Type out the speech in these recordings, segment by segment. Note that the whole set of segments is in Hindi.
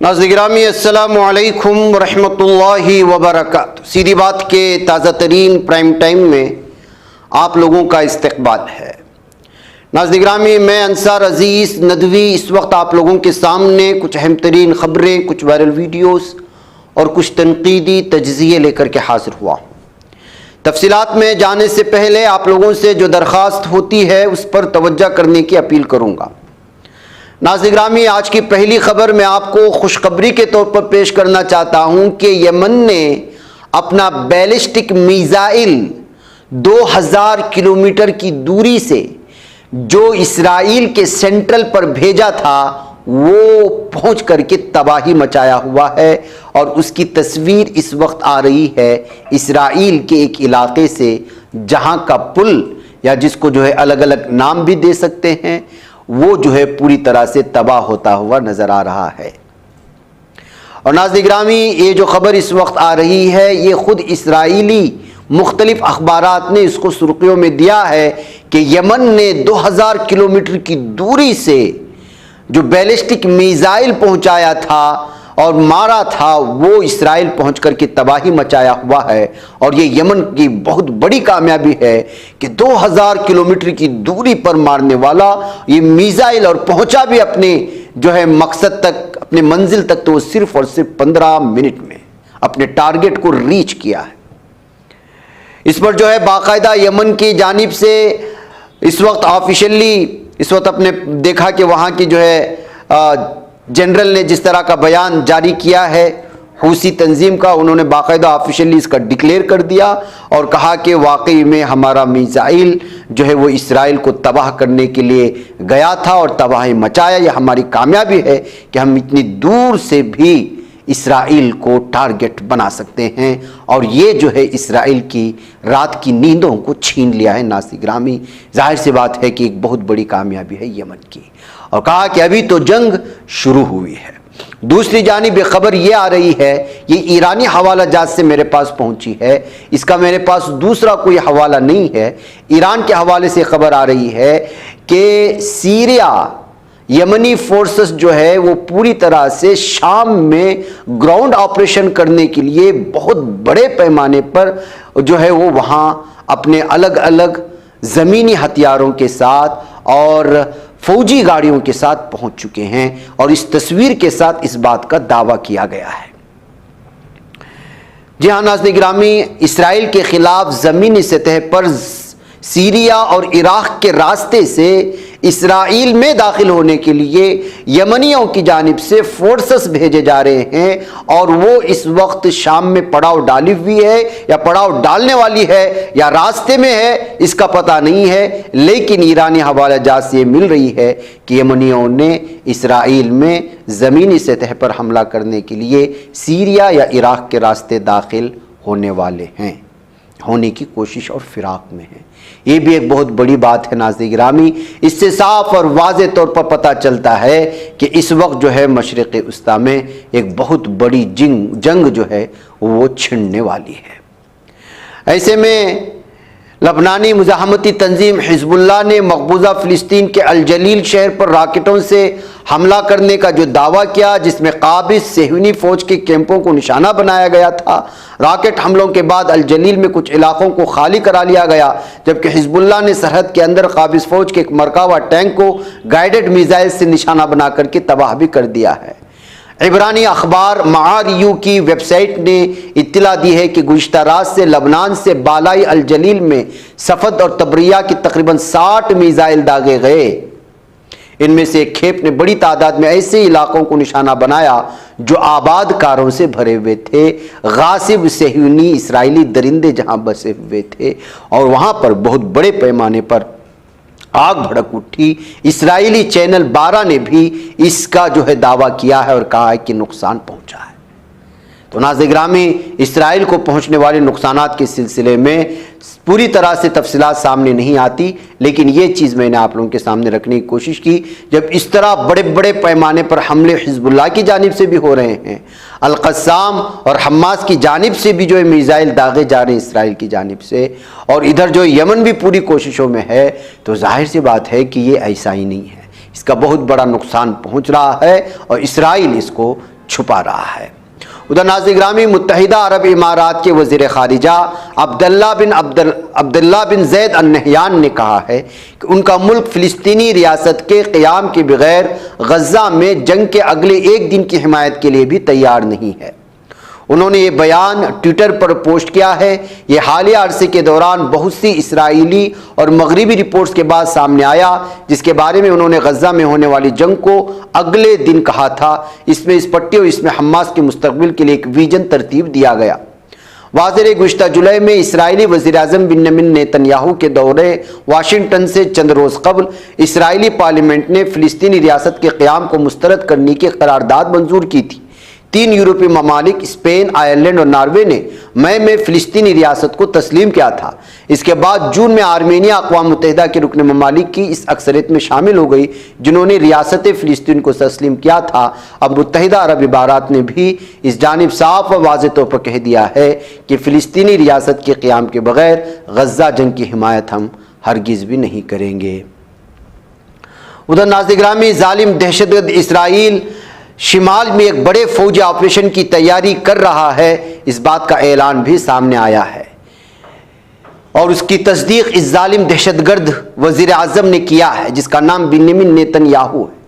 नाज़रीन गिरामी अस्सलामु अलैकुम वरहमतुल्लाहि वबरकातुहू। सीधी बात के ताज़ा तरीन प्राइम टाइम में आप लोगों का इस्तकबाल है। नाज़रीन गिरामी, मैं अंसार अज़ीज़ नदवी इस वक्त आप लोगों के सामने कुछ अहम तरीन ख़बरें, कुछ वायरल वीडियोस और कुछ तनकीदी तज्ज़िये लेकर के हाज़िर हुआ हूँ। तफसीलात में जाने से पहले आप लोगों से जो दरख्वास्त होती है उस पर तवज्जो करने की अपील करूँगा। नाज़रीन गिरामी, आज की पहली खबर मैं आपको खुशखबरी के तौर पर पेश करना चाहता हूं कि यमन ने अपना बैलिस्टिक मिसाइल 2000 किलोमीटर की दूरी से जो इसराइल के सेंट्रल पर भेजा था वो पहुंच करके तबाही मचाया हुआ है और उसकी तस्वीर इस वक्त आ रही है इसराइल के एक इलाके से, जहां का पुल या जिसको जो है अलग अलग नाम भी दे सकते हैं, वो जो है पूरी तरह से तबाह होता हुआ नजर आ रहा है। और नाज़रीन गिरामी, ये जो खबर इस वक्त आ रही है ये खुद इसराइली मुख्तलिफ अखबारात ने इसको सुर्खियों में दिया है कि यमन ने 2000 किलोमीटर की दूरी से जो बैलिस्टिक मिसाइल पहुंचाया था और मारा था वो इसराइल पहुंच करके तबाही मचाया हुआ है। और ये यमन की बहुत बड़ी कामयाबी है कि 2000 किलोमीटर की दूरी पर मारने वाला ये मिसाइल और पहुंचा भी अपने जो है मकसद तक, अपने मंजिल तक, तो वो सिर्फ और सिर्फ 15 मिनट में अपने टारगेट को रीच किया है। इस पर जो है बाकायदा यमन की जानिब से इस वक्त ऑफिशियली इस वक्त अपने देखा कि वहाँ की जो है जनरल ने जिस तरह का बयान जारी किया है हूसी तंजीम का, उन्होंने बाकायदा ऑफिशियली इसका डिक्लेयर कर दिया और कहा कि वाकई में हमारा मिसाइल जो है वो इसराइल को तबाह करने के लिए गया था और तबाही मचाया। यह हमारी कामयाबी है कि हम इतनी दूर से भी इसराइल को टारगेट बना सकते हैं और ये जो है इसराइल की रात की नींदों को छीन लिया है। नाज़रीन गिरामी, जाहिर सी बात है कि एक बहुत बड़ी कामयाबी है यमन की। और कहा कि अभी तो जंग शुरू हुई है। दूसरी जानिब खबर ये आ रही है, ये ईरानी हवाला जात से मेरे पास पहुंची है, इसका मेरे पास दूसरा कोई हवाला नहीं है। ईरान के हवाले से खबर आ रही है कि सीरिया यमनी फोर्सेस जो है वो पूरी तरह से शाम में ग्राउंड ऑपरेशन करने के लिए बहुत बड़े पैमाने पर जो है वो वहाँ अपने अलग अलग ज़मीनी हथियारों के साथ और फौजी गाड़ियों के साथ पहुंच चुके हैं और इस तस्वीर के साथ इस बात का दावा किया गया है। जी हाँ नाज़रीन गिरामी, इसराइल के खिलाफ ज़मीनी सतह पर सीरिया और इराक के रास्ते से इसराइल में दाखिल होने के लिए यमनियों की जानिब से फोर्सेस भेजे जा रहे हैं और वो इस वक्त शाम में पड़ाव डाली हुई है या पड़ाव डालने वाली है या रास्ते में है, इसका पता नहीं है। लेकिन ईरानी हवाला जात से ये मिल रही है कि यमनियों ने इसराइल में ज़मीनी सतह पर हमला करने के लिए सीरिया या इराक के रास्ते दाखिल होने वाले हैं, होने की कोशिश और फिराक में है। ये भी एक बहुत बड़ी बात है नाज़रीन गिरामी। इससे साफ और वाज़े तौर पर पता चलता है कि इस वक्त जो है मशरिक़ उस्ता में एक बहुत बड़ी जंग जो है वो छिड़ने वाली है। ऐसे में लबनानी मुज़ाहमती तंजीम हिज़्बुल्लाह ने मकबूजा फ़िलिस्तीन के अल जलील शहर पर रॉकेटों से हमला करने का जो दावा किया, जिसमें काबिज़ सेहूनी फ़ौज के कैंपों को निशाना बनाया गया था। रॉकेट हमलों के बाद अल जलील में कुछ इलाकों को खाली करा लिया गया, जबकि हिज़्बुल्लाह ने सरहद के अंदर काबिज़ फ़ौज के एक मरकावा टैंक को गाइडेड मिसाइल से निशाना बना करके तबाह भी कर दिया है। इब्रानी अखबार मारियू की वेबसाइट ने इत्तला दी है कि गुज़िश्ता रात से लबनान से बालाई अल जलील में सफ़द और तबरिया की तकरीबन 60 मिसाइल दागे गए। इनमें से एक खेप ने बड़ी तादाद में ऐसे इलाकों को निशाना बनाया जो आबादकारों से भरे हुए थे, गासिब सेहूनी इसराइली दरिंदे जहां बसे हुए थे और वहां पर बहुत बड़े पैमाने पर आग भड़क उठी। इसराइली चैनल 12 ने भी इसका जो है दावा किया है और कहा है कि नुकसान पहुंचा है। तो नाज़रीन गिरामी, इसराइल को पहुंचने वाले नुकसानात के सिलसिले में पूरी तरह से तफसीलात सामने नहीं आती, लेकिन ये चीज़ मैंने आप लोगों के सामने रखने की कोशिश की। जब इस तरह बड़े बड़े पैमाने पर हमले हिज़्बुल्लाह की जानिब से भी हो रहे हैं, अल-क़स्साम और हमास की जानिब से भी जो है मिसाइल दागे जा रहे हैं इसराइल की जानिब से, और इधर जो यमन भी पूरी कोशिशों में है, तो जाहिर सी बात है कि ये ऐसा ही नहीं है। इसका बहुत बड़ा नुकसान पहुँच रहा है और इसराइल इसको छुपा रहा है। उधर नाज़िर गिरामी मुत्तहिदा अरब इमारात के वज़ीर ख़ारिजा अब्दुल्ला बिन ज़ैद अल नहयान ने कहा है कि उनका मुल्क फ़िलिस्तीनी रियासत के क़याम के बगैर गज़ा में जंग के अगले एक दिन की हिमायत के लिए भी तैयार नहीं है। उन्होंने ये बयान ट्विटर पर पोस्ट किया है। ये हालिया अरसे के दौरान बहुत सी इसराइली और मगरिबी रिपोर्ट्स के बाद सामने आया, जिसके बारे में उन्होंने गज़ा में होने वाली जंग को अगले दिन कहा था। इसमें इस पट्टी और इसमें हमास के मुस्तकबिल के लिए एक विजन तरतीब दिया गया। वाज़ेह गुज़िश्ता जुलाई में इसराइली वज़ीर-ए-आज़म बिन्यामिन नेतन्याहू के दौरे वाशिंगटन से चंद रोज़ कबल इसराइली पार्लियामेंट ने फ़िलिस्तीनी रियासत के क़याम को मुस्तरद करने की करारदाद मंजूर की थी। 3 यूरोपीय ममालिक स्पेन, आयरलैंड और नॉर्वे ने मई में फ़िलिस्तीनी रियासत को तस्लीम किया था। इसके बाद जून में आर्मेनिया अक़वाम मुत्तहिदा के रुकन ममालिक की इस अक्सरियत में शामिल हो गई, जिन्होंने रियासत फ़िलिस्तीन को तस्लीम किया था। अब मुत्तहिदा अरब इमारात ने भी इस जानिब साफ व वाज़ेह तौर पर कह दिया है कि फ़िलिस्तीनी रियासत के क़याम के बगैर गज़ा जंग की हिमायत हम हरगिज़ भी नहीं करेंगे। उधर नाज़िर गिरामी ज़ालिम दहशतगर्द इसराइल शिमाल में एक बड़े फौजी ऑपरेशन की तैयारी कर रहा है, इस बात का ऐलान भी सामने आया है और उसकी तस्दीक इस जालिम दहशतगर्द वज़ीर आज़म ने किया है, जिसका नाम बिन्यामिन नेतन्याहू है।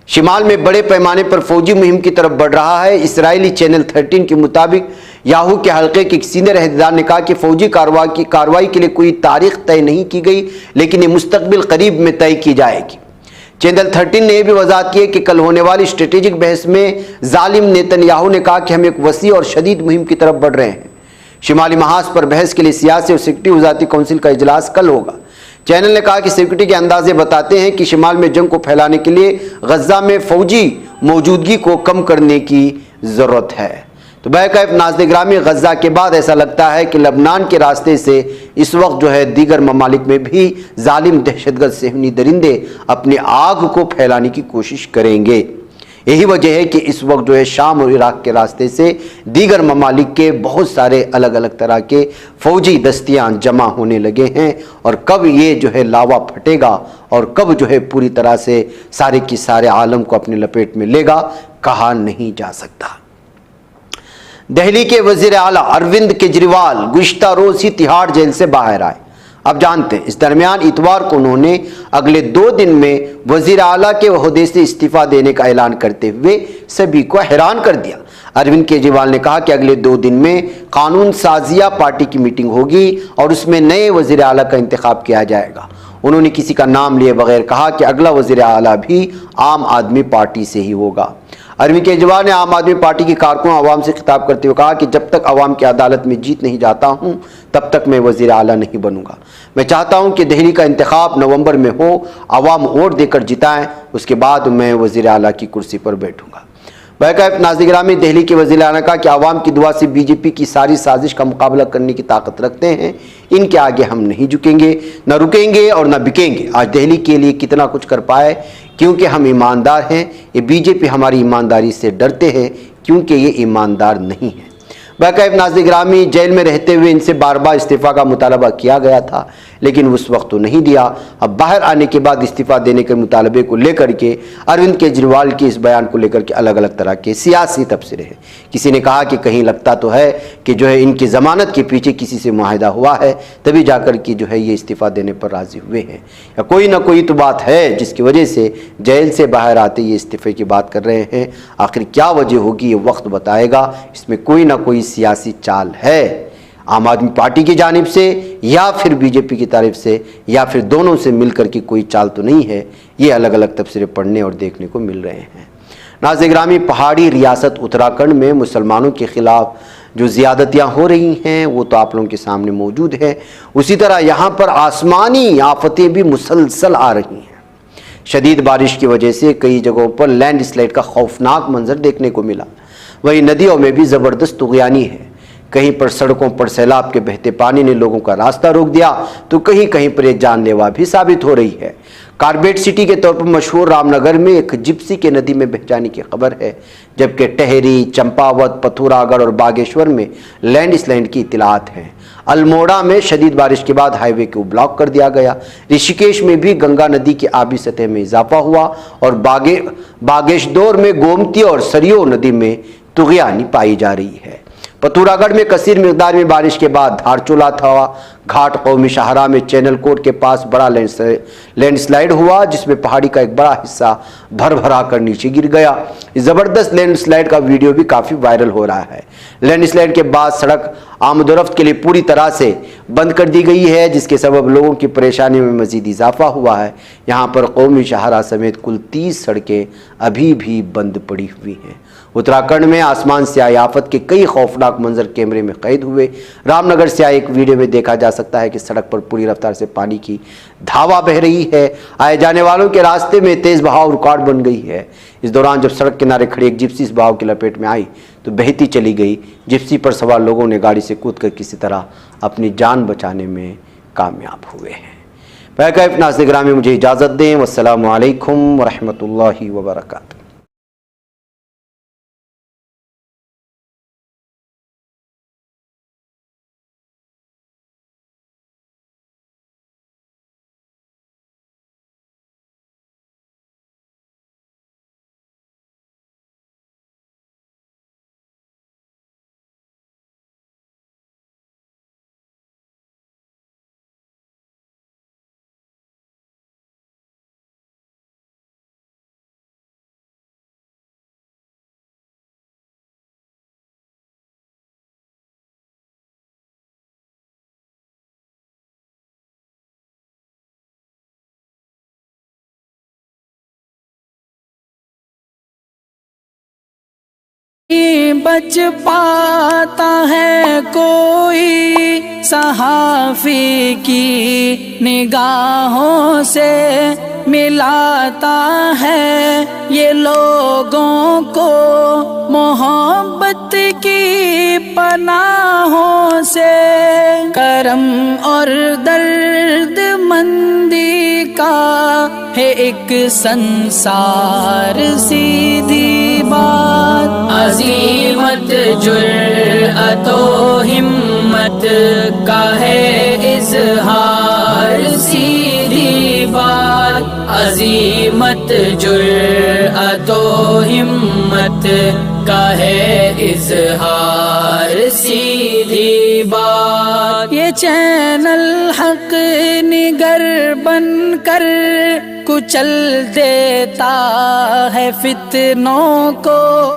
शिमाल में बड़े पैमाने पर फौजी मुहिम की तरफ बढ़ रहा है। इसराइली चैनल 13 के मुताबिक याहू के हल्के के सीनियर अहदेदार ने कहा कि फौजी कार्रवाई के लिए कोई तारीख तय नहीं की गई, लेकिन ये मुस्तकबिल करीब में तय की जाएगी। चैनल 13 ने यह भी वजाहत की कि कल होने वाली स्ट्रेटेजिक बहस में जालिम नेतन्याहू ने कहा कि हम एक वसी और शदीद मुहिम की तरफ बढ़ रहे हैं। शिमाली महाज पर बहस के लिए सियासी और सिक्योरिटी वज़ारती कौंसिल का इजलास कल होगा। चैनल ने कहा कि सिक्योरिटी के अंदाजे बताते हैं कि शिमाल में जंग को फैलाने के लिए गज़ा में फौजी मौजूदगी को कम करने की ज़रूरत है। तो बैकअप नाज़िर गिरामी गज़ा के बाद ऐसा लगता है कि लबनान के रास्ते से इस वक्त जो है दीगर ममालिक में भी जालिम दहशतगर्द सेहनी दरिंदे अपनी आग को फैलाने की कोशिश करेंगे। यही वजह है कि इस वक्त जो है शाम और इराक के रास्ते से दीगर ममालिक के बहुत सारे अलग अलग तरह के फ़ौजी दस्तियाँ जमा होने लगे हैं और कब ये जो है लावा फटेगा और कब जो है पूरी तरह से सारे की सारे आलम को अपने लपेट में लेगा, कहा नहीं जा सकता। दिल्ली के वज़ीर आला अरविंद केजरीवाल गुज़िश्ता रोज़ ही तिहाड़ जेल से बाहर आए। अब जानते हैं, इस दरमियान इतवार को उन्होंने अगले 2 दिन में वज़ीर आला के ओहदे से इस्तीफ़ा देने का ऐलान करते हुए सभी को हैरान कर दिया। अरविंद केजरीवाल ने कहा कि अगले 2 दिन में कानून साजिया पार्टी की मीटिंग होगी और उसमें नए वज़ीर आला का इंतखाब किया जाएगा। उन्होंने किसी का नाम लिए बगैर कहा कि अगला वज़ीर आला भी आम आदमी पार्टी से ही होगा। अरविंद केजरीवाल ने आम आदमी पार्टी के कारकुनों आवाम से खिताब करते हुए कहा कि जब तक आवाम की अदालत में जीत नहीं जाता हूं, तब तक मैं वज़ीर आला नहीं बनूंगा। मैं चाहता हूं कि दिल्ली का इंतखाब नवंबर में हो, आवाम वोट देकर जिताएं, उसके बाद मैं वज़ीर आला की कुर्सी पर बैठूंगा। बैकअप नाज़िर गिरामी दिल्ली के वज़ीर आला ने कहा कि आवाम की दुआ से बीजेपी की सारी साजिश का मुकाबला करने की ताकत रखते हैं। इनके आगे हम नहीं झुकेंगे, न रुकेंगे और न बिकेंगे। आज दिल्ली के लिए कितना कुछ कर पाए क्योंकि हम ईमानदार हैं। ये बीजेपी हमारी ईमानदारी से डरते हैं क्योंकि ये ईमानदार नहीं है। बैकअप नाज़िर गिरामी जेल में रहते हुए इनसे बार बार इस्तीफ़ा का मुतालबा किया गया था, लेकिन उस वक्त तो नहीं दिया। अब बाहर आने के बाद इस्तीफ़ा देने के मुतालबे को लेकर के अरविंद केजरीवाल के इस बयान को लेकर के अलग अलग तरह के सियासी तबसरे हैं। किसी ने कहा कि कहीं लगता तो है कि जो है इनकी ज़मानत के पीछे किसी से मुआहदा हुआ है, तभी जाकर के जो है ये इस्तीफ़ा देने पर राज़ी हुए हैं, या कोई ना कोई तो बात है जिसकी वजह से जेल से बाहर आते ये इस्तीफ़े की बात कर रहे हैं। आखिर क्या वजह होगी ये वक्त बताएगा। इसमें कोई ना कोई सियासी चाल है, आम आदमी पार्टी की जानिब से या फिर बीजेपी की तरफ से या फिर दोनों से मिलकर की कोई चाल तो नहीं है। ये अलग अलग तबसरे पढ़ने और देखने को मिल रहे हैं। नाज़िर गिरामी पहाड़ी रियासत उत्तराखंड में मुसलमानों के ख़िलाफ़ जो ज़्यादतियाँ हो रही हैं वो तो आप लोगों के सामने मौजूद है। उसी तरह यहाँ पर आसमानी आफतें भी मुसलसल आ रही हैं। शदीद बारिश की वजह से कई जगहों पर लैंडस्लाइड का खौफनाक मंजर देखने को मिला। वहीं नदियों में भी ज़बरदस्त तुग़यानी है। कहीं पर सड़कों पर सैलाब के बहते पानी ने लोगों का रास्ता रोक दिया, तो कहीं कहीं पर यह जानलेवा भी साबित हो रही है। कारबेट सिटी के तौर पर मशहूर रामनगर में एक जिप्सी के नदी में बह जाने की खबर है, जबकि टहरी, चंपावत, पथुरागढ़ और बागेश्वर में लैंडस्लाइड की इतलात हैं। अल्मोड़ा में शदीद बारिश के बाद हाईवे को ब्लॉक कर दिया गया। ऋषिकेश में भी गंगा नदी की आबी सतह में इजाफा हुआ और बागेश्वर में गोमती और सरयू नदी में तुगयानी पाई जा रही है। पथुरागढ़ में कसीर मिकदार में बारिश के बाद धारचूला थवा घाट कौमी शाहरा में चैनल कोट के पास बड़ा लैंडस्लाइड हुआ, जिसमें पहाड़ी का एक बड़ा हिस्सा भर भरा कर नीचे गिर गया। इस जबरदस्त लैंडस्लाइड का वीडियो भी काफी वायरल हो रहा है। लैंडस्लाइड के बाद सड़क आमदोरफ्त के लिए पूरी तरह से बंद कर दी गई है, जिसके सबब लोगों की परेशानी में मजीद इजाफा हुआ है। यहाँ पर कौमी शाहरा समेत कुल 30 सड़कें अभी भी बंद पड़ी हुई हैं। उत्तराखंड में आसमान से आई आफत के कई खौफनाक मंजर कैमरे में कैद हुए। रामनगर से आए एक वीडियो में देखा जा सकता है कि सड़क पर पूरी रफ्तार से पानी की धावा बह रही है। आए जाने वालों के रास्ते में तेज बहाव रुकावट बन गई है। इस दौरान जब सड़क किनारे खड़ी एक जिप्सी इस बहाव की लपेट में आई तो बहती चली गई। जिप्सी पर सवार लोगों ने गाड़ी से कूदकर किसी तरह अपनी जान बचाने में कामयाब हुए हैं। बैकअप नाज़रीन ग्रामी, मुझे इजाज़त दें। वस्सलामु अलैकुम वरहमतुल्लाहि वबरकातुहू। बच पाता है कोई सहाफ़ी की निगाहों से, मिलाता है ये लोगों को मोहब्बत की पनाहों से। करम और दर्द मंदी का है एक संसार, सीधी बात। अज़ीमत जुर्अतो हिम्मत का है इज़हार, सीधी बात। अज़ीमत जुर्अतो हिम्मत का है इज़हार, सीधी बात। ये चैनल हक निगर बनकर कुचल देता है फितनों को।